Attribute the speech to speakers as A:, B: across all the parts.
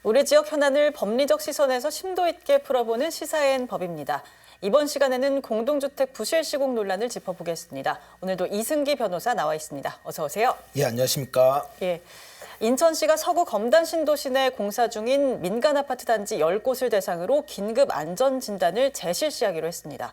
A: 우리 지역 현안을 법리적 시선에서 심도 있게 풀어보는 시사인 법입니다. 이번 시간에는 공동주택 부실 시공 논란을 짚어보겠습니다. 오늘도 이승기 변호사 나와 있습니다. 어서 오세요.
B: 예, 안녕하십니까.
A: 예. 인천시가 서구 검단 신도시 내 공사 중인 민간 아파트 단지 10곳을 대상으로 긴급 안전 진단을 재실시하기로 했습니다.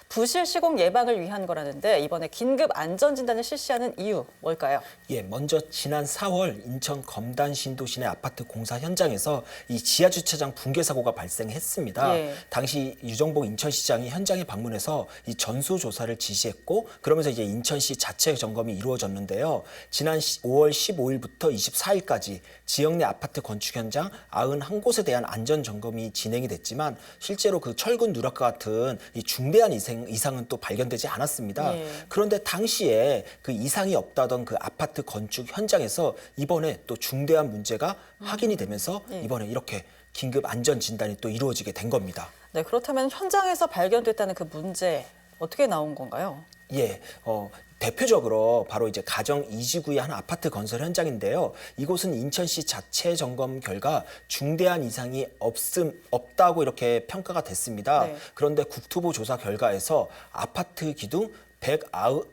A: 부실 시공 예방을 위한 거라는데 이번에 긴급 안전 진단을 실시하는 이유 뭘까요?
B: 예, 먼저 지난 4월 인천 검단 신도시 내 아파트 공사 현장에서 이 지하 주차장 붕괴 사고가 발생했습니다.
A: 예.
B: 당시 유정복 인천시장이 현장에 방문해서 이 전수 조사를 지시했고 그러면서 이제 인천시 자체 점검이 이루어졌는데요. 지난 5월 15일부터 24일까지 지역 내 아파트 건축 현장 91곳에 대한 안전 점검이 진행이 됐지만 실제로 그 철근 누락과 같은 이 중대한 이상은 또 발견되지 않았습니다.
A: 예.
B: 그런데 당시에 그 이상이 없다던 그 아파트 건축 현장에서 이번에 또 중대한 문제가 확인이 되면서 이번에 이렇게 긴급 안전 진단이 또 이루어지게 된 겁니다.
A: 네, 그렇다면 현장에서 발견됐다는 그 문제 어떻게 나온 건가요?
B: 예, 대표적으로 바로 이제 가정 이지구의 한 아파트 건설 현장인데요. 이곳은 인천시 자체 점검 결과 중대한 이상이 없다고 이렇게 평가가 됐습니다.
A: 네.
B: 그런데 국토부 조사 결과에서 아파트 기둥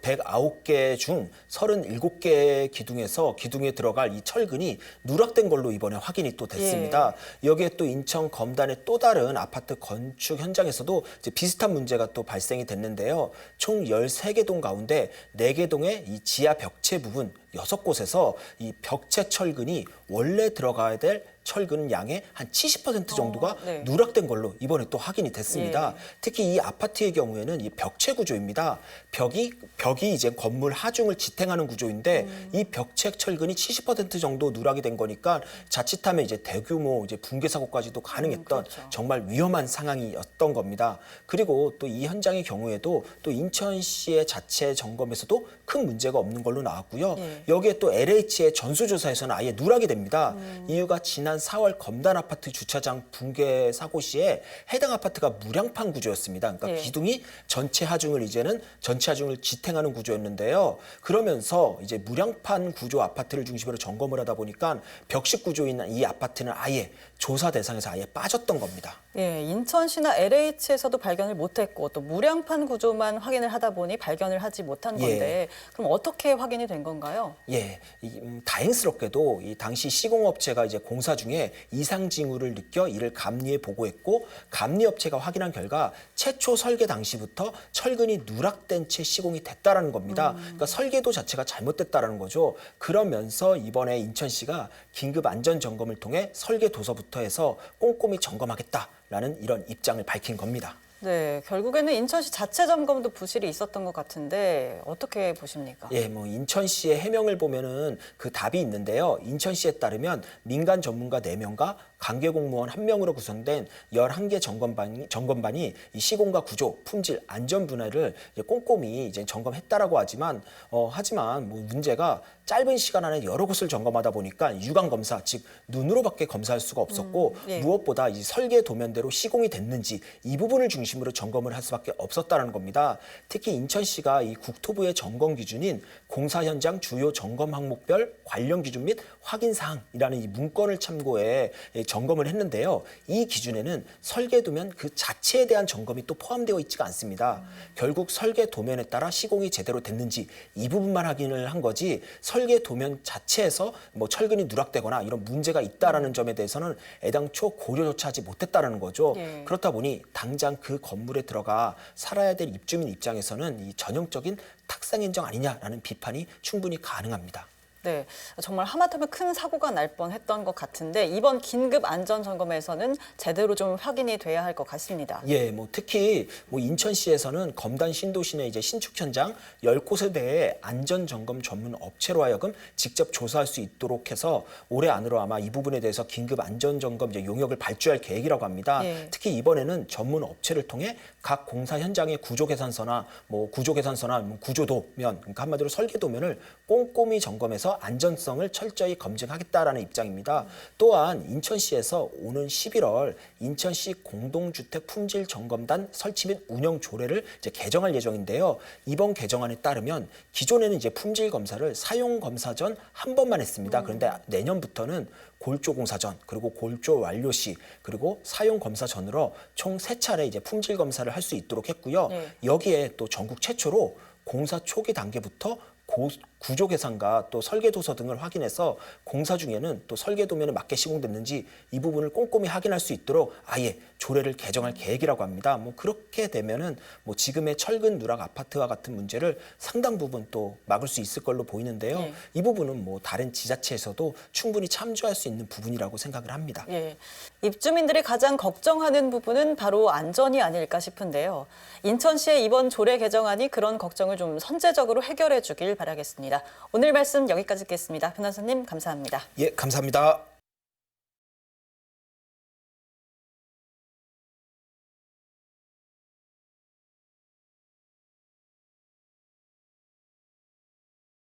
B: 109개 중 37개 기둥에 들어갈 이 철근이 누락된 걸로 이번에 확인이 또 됐습니다. 여기에 또 인천 검단의 또 다른 아파트 건축 현장에서도 이제 비슷한 문제가 또 발생이 됐는데요. 총 13개 동 가운데 4개 동의 이 지하 벽체 부분 6곳에서 이 벽체 철근이 원래 들어가야 될 철근 양의 한 70% 정도가
A: 네.
B: 누락된 걸로 이번에 또 확인이 됐습니다. 특히 이 아파트의 경우에는 이 벽체 구조입니다. 벽이 이제 건물 하중을 지탱하는 구조인데 이 벽체 철근이 70% 정도 누락이 된 거니까 자칫하면 이제 대규모 이제 붕괴 사고까지도 가능했던
A: 그렇죠.
B: 정말 위험한 상황이었던 겁니다. 그리고 또 이 현장의 경우에도 또 인천시의 자체 점검에서도 큰 문제가 없는 걸로 나왔고요. 여기에 또 LH의 전수조사에서는 아예 누락이 됩니다. 이유가 지난 4월 검단 아파트 주차장 붕괴 사고 시에 해당 아파트가 무량판 구조였습니다. 그러니까 기둥이 전체 하중을 지탱하는 구조였는데요. 그러면서 이제 무량판 구조 아파트를 중심으로 점검을 하다 보니까 벽식 구조인 이 아파트는 아예 조사 대상에서 아예 빠졌던 겁니다.
A: 예, 인천시나 LH에서도 발견을 못했고 또 무량판 구조만 확인을 하다 보니 발견을 하지 못한 건데 그럼 어떻게 확인이 된 건가요?
B: 예, 다행스럽게도 이 당시 시공업체가 이제 공사 중에 이상 징후를 느껴 이를 감리에 보고했고 감리업체가 확인한 결과 최초 설계 당시부터 철근이 누락된 채 시공이 됐다라는 겁니다. 그러니까 설계도 자체가 잘못됐다라는 거죠. 그러면서 이번에 인천시가 긴급 안전 점검을 통해 설계 도서부터 해서 꼼꼼히 점검하겠다라는 이런 입장을 밝힌 겁니다.
A: 네, 결국에는 인천시 자체 점검도 부실이 있었던 것 같은데 어떻게 보십니까?
B: 예, 인천시의 해명을 보면은 그 답이 있는데요. 인천시에 따르면 민간 전문가 4명과 관계 공무원 1명으로 구성된 11개 점검반이 이 시공과 구조, 품질, 안전 분야를 꼼꼼히 이제 점검했다라고 하지만 문제가 짧은 시간 안에 여러 곳을 점검하다 보니까 유관 검사, 즉 눈으로밖에 검사할 수가 없었고 무엇보다 이 설계 도면대로 시공이 됐는지 이 부분을 중심으로 점검을 할 수밖에 없었다는 겁니다. 특히 인천시가 이 국토부의 점검 기준인 공사 현장 주요 점검 항목별 관련 기준 및 확인 사항이라는 이 문건을 참고해 점검을 했는데요. 이 기준에는 설계 도면 그 자체에 대한 점검이 또 포함되어 있지가 않습니다. 결국 설계 도면에 따라 시공이 제대로 됐는지 이 부분만 확인을 한 거지 설계 도면 자체에서 철근이 누락되거나 이런 문제가 있다라는 점에 대해서는 애당초 고려조차 하지 못했다라는 거죠. 그렇다 보니 당장 그 건물에 들어가 살아야 될 입주민 입장에서는 이 전형적인 탁상 인정 아니냐라는 비판이 충분히 가능합니다.
A: 네, 정말 하마터면 큰 사고가 날 뻔했던 것 같은데 이번 긴급 안전 점검에서는 제대로 좀 확인이 돼야 할 것 같습니다.
B: 예, 특히 인천시에서는 검단 신도시 내 이제 신축 현장 10곳에 대해 안전 점검 전문 업체로 하여금 직접 조사할 수 있도록 해서 올해 안으로 아마 이 부분에 대해서 긴급 안전 점검 이제 용역을 발주할 계획이라고 합니다. 특히 이번에는 전문 업체를 통해 각 공사 현장의 구조 개선서나 구조도면, 그러니까 한마디로 설계 도면을 꼼꼼히 점검해서 지금부터 안전성을 철저히 검증하겠다라는 입장입니다. 또한 인천시에서 오는 11월 인천시 공동주택 품질 점검단 설치 및 운영 조례를 이제 개정할 예정인데요. 이번 개정안에 따르면 기존에는 이제 품질 검사를 사용 검사 전 한 번만 했습니다. 그런데 내년부터는 골조 공사 전, 그리고 골조 완료 시, 그리고 사용 검사 전으로 총 3차례 이제 품질 검사를 할 수 있도록 했고요.
A: 네.
B: 여기에 또 전국 최초로 공사 초기 단계부터 구조 계산과 또 설계 도서 등을 확인해서 공사 중에는 또 설계 도면에 맞게 시공됐는지 이 부분을 꼼꼼히 확인할 수 있도록 아예 조례를 개정할 계획이라고 합니다. 뭐 그렇게 되면은 뭐 지금의 철근 누락 아파트와 같은 문제를 상당 부분 또 막을 수 있을 걸로 보이는데요.
A: 네.
B: 이 부분은 뭐 다른 지자체에서도 충분히 참조할 수 있는 부분이라고 생각을 합니다.
A: 예. 입주민들이 가장 걱정하는 부분은 바로 안전이 아닐까 싶은데요. 인천시의 이번 조례 개정안이 그런 걱정을 좀 선제적으로 해결해 주길 바라겠습니다. 오늘 말씀 여기까지 듣겠습니다. 변호사님 감사합니다.
B: 예, 감사합니다.